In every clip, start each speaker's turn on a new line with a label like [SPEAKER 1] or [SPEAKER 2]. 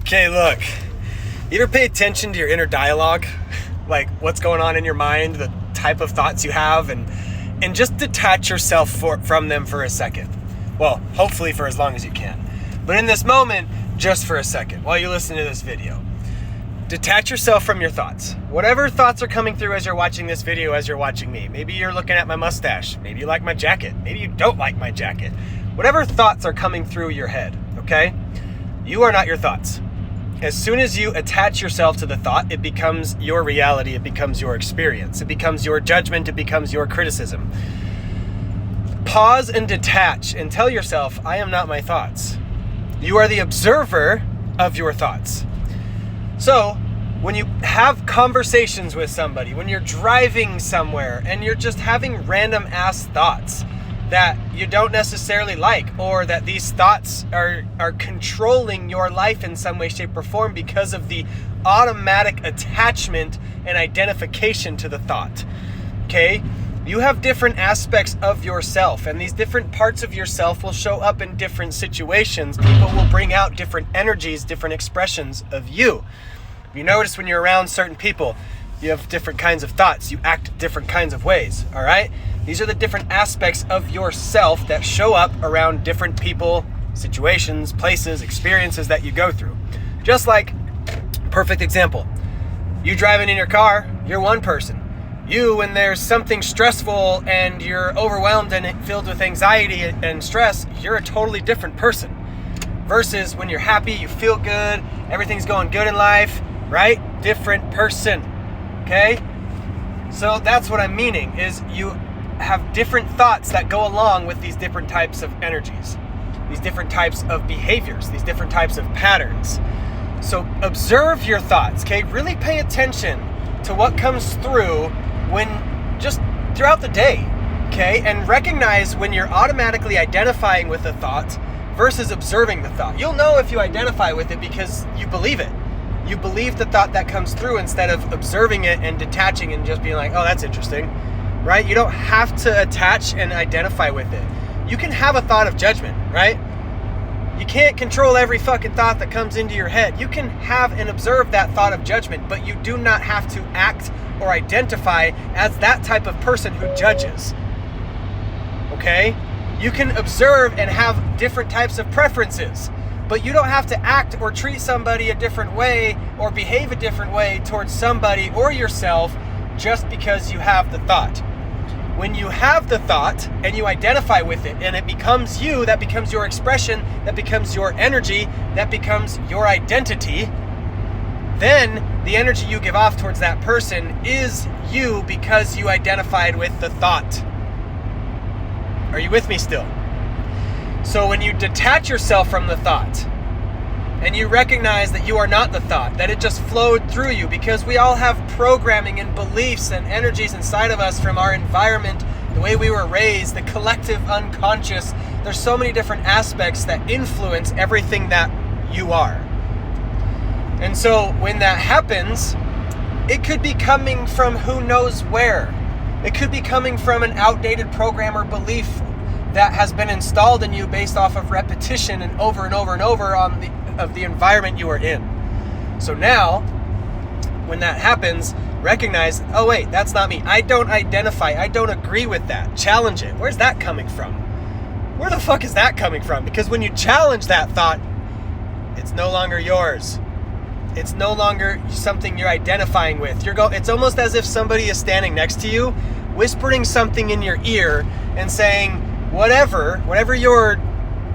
[SPEAKER 1] Okay, look, you ever pay attention to your inner dialogue? Like what's going on in your mind, the type of thoughts you have, and just detach yourself from them for a second. Well, hopefully for as long as you can. But in this moment, just for a second, while you listen to this video. Detach yourself from your thoughts. Whatever thoughts are coming through as you're watching this video, as you're watching me. Maybe you're looking at my mustache. Maybe you like my jacket. Maybe you don't like my jacket. Whatever thoughts are coming through your head, okay? You are not your thoughts. As soon as you attach yourself to the thought, it becomes your reality, it becomes your experience, it becomes your judgment, it becomes your criticism. Pause and detach and tell yourself, I am not my thoughts. You are the observer of your thoughts. So, when you have conversations with somebody, when you're driving somewhere and you're just having random ass thoughts that you don't necessarily like, or that these thoughts are controlling your life in some way, shape, or form because of the automatic attachment and identification to the thought, okay? You have different aspects of yourself, and these different parts of yourself will show up in different situations. People will bring out different energies, different expressions of you. You notice when you're around certain people, you have different kinds of thoughts, you act different kinds of ways, all right? These are the different aspects of yourself that show up around different people, situations, places, experiences that you go through. Just like, perfect example, you driving in your car, you're one person. You, when there's something stressful and you're overwhelmed and filled with anxiety and stress, you're a totally different person. Versus when you're happy, you feel good, everything's going good in life, right? Different person, okay? So that's what I'm meaning, is you have different thoughts that go along with these different types of energies, these different types of behaviors, these different types of patterns. So observe your thoughts, okay? Really pay attention to what comes through when just throughout the day, okay? And recognize when you're automatically identifying with a thought versus observing the thought. You'll know if you identify with it because you believe it. You believe the thought that comes through instead of observing it and detaching and just being like, oh, that's interesting, right? You don't have to attach and identify with it. You can have a thought of judgment, right? You can't control every fucking thought that comes into your head. You can have and observe that thought of judgment, but you do not have to act or identify as that type of person who judges, okay? You can observe and have different types of preferences, but you don't have to act or treat somebody a different way or behave a different way towards somebody or yourself just because you have the thought. When you have the thought and you identify with it and it becomes you, that becomes your expression, that becomes your energy, that becomes your identity, then the energy you give off towards that person is you because you identified with the thought. Are you with me still? So when you detach yourself from the thought and you recognize that you are not the thought, that it just flowed through you, because we all have programming and beliefs and energies inside of us from our environment, the way we were raised, the collective unconscious. There's so many different aspects that influence everything that you are. And so when that happens, it could be coming from who knows where. It could be coming from an outdated program or belief that has been installed in you based off of repetition and over and over and over of the environment you are in. So now, when that happens, recognize, oh wait, that's not me. I don't identify. I don't agree with that. Challenge it. Where's that coming from? Where the fuck is that coming from? Because when you challenge that thought, it's no longer yours. It's no longer something you're identifying with. It's almost as if somebody is standing next to you, whispering something in your ear and saying, whatever your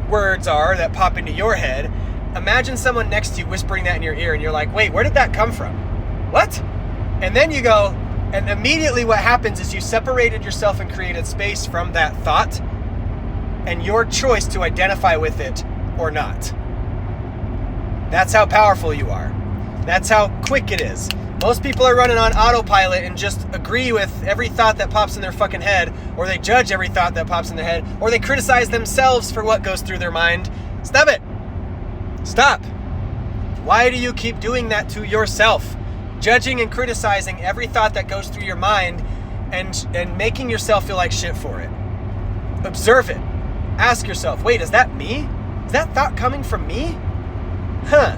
[SPEAKER 1] words are that pop into your head, imagine someone next to you whispering that in your ear and you're like, wait, where did that come from? What? And then you go, and immediately what happens is you separated yourself and created space from that thought and your choice to identify with it or not. That's how powerful you are. That's how quick it is. Most people are running on autopilot and just agree with every thought that pops in their fucking head, or they judge every thought that pops in their head, or they criticize themselves for what goes through their mind. Stop it. Stop. Why do you keep doing that to yourself? Judging and criticizing every thought that goes through your mind and making yourself feel like shit for it. Observe it. Ask yourself, wait, is that me? Is that thought coming from me? Huh.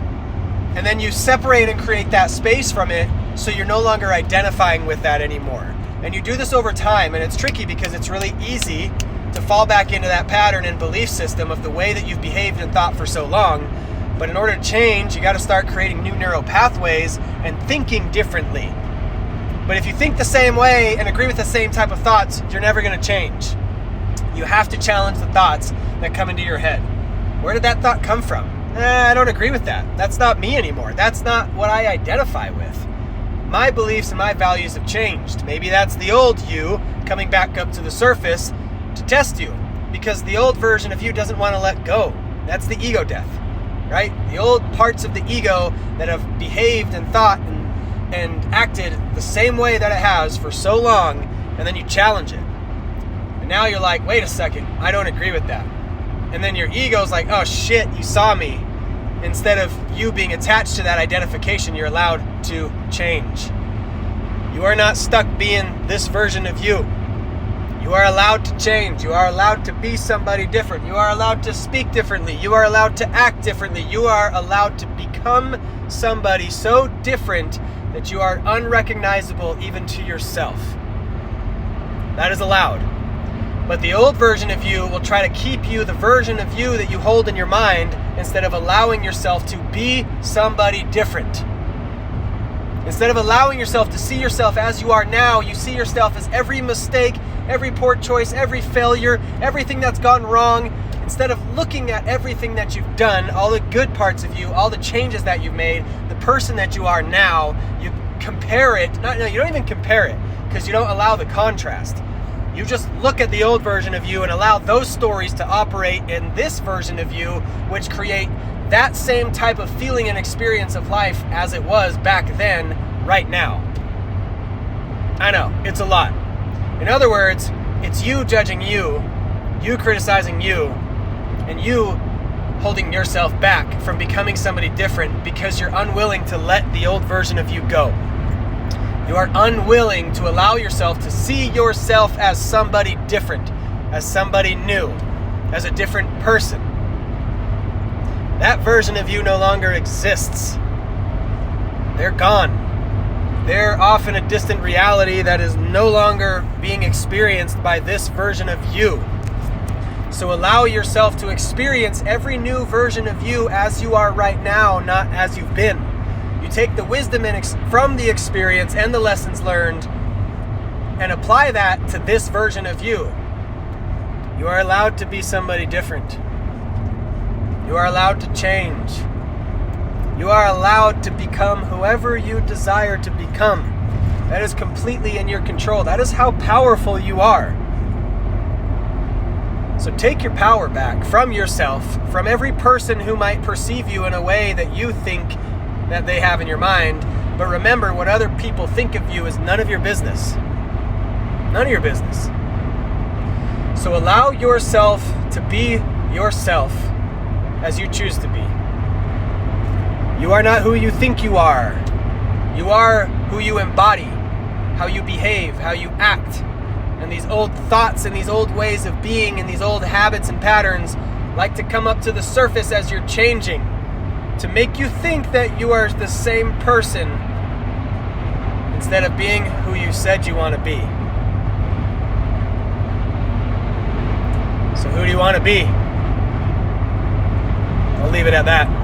[SPEAKER 1] And then you separate and create that space from it so you're no longer identifying with that anymore. And you do this over time, and it's tricky because it's really easy to fall back into that pattern and belief system of the way that you've behaved and thought for so long. But in order to change, you got to start creating new neural pathways and thinking differently. But if you think the same way and agree with the same type of thoughts, you're never going to change. You have to challenge the thoughts that come into your head. Where did that thought come from? I don't agree with that. That's not me anymore. That's not what I identify with. My beliefs and my values have changed. Maybe that's the old you coming back up to the surface to test you, because the old version of you doesn't want to let go. That's the ego death, right? The old parts of the ego that have behaved and thought and acted the same way that it has for so long, and then you challenge it. And now you're like, wait a second, I don't agree with that. And then your ego's like, oh shit, you saw me. Instead of you being attached to that identification, you're allowed to change. You are not stuck being this version of you. You are allowed to change. You are allowed to be somebody different. You are allowed to speak differently. You are allowed to act differently. You are allowed to become somebody so different that you are unrecognizable even to yourself. That is allowed. But the old version of you will try to keep you the version of you that you hold in your mind instead of allowing yourself to be somebody different. Instead of allowing yourself to see yourself as you are now, you see yourself as every mistake, every poor choice, every failure, everything that's gone wrong. Instead of looking at everything that you've done, all the good parts of you, all the changes that you've made, the person that you are now, you compare it. No, you don't even compare it because you don't allow the contrast. You just look at the old version of you and allow those stories to operate in this version of you, which create that same type of feeling and experience of life as it was back then, right now. I know, it's a lot. In other words, it's you judging you criticizing you, and you holding yourself back from becoming somebody different because you're unwilling to let the old version of you go. You are unwilling to allow yourself to see yourself as somebody different, as somebody new, as a different person. That version of you no longer exists. They're gone. They're off in a distant reality that is no longer being experienced by this version of you. So allow yourself to experience every new version of you as you are right now, not as you've been. You take the wisdom from the experience and the lessons learned and apply that to this version of you. You are allowed to be somebody different. You are allowed to change. You are allowed to become whoever you desire to become. That is completely in your control. That is how powerful you are. So take your power back from yourself, from every person who might perceive you in a way that you think that they have in your mind. But remember, what other people think of you is none of your business. None of your business. So allow yourself to be yourself as you choose to be. You are not who you think you are. You are who you embody, how you behave, how you act. And these old thoughts and these old ways of being and these old habits and patterns like to come up to the surface as you're changing, to make you think that you are the same person instead of being who you said you want to be. So who do you want to be? I'll leave it at that.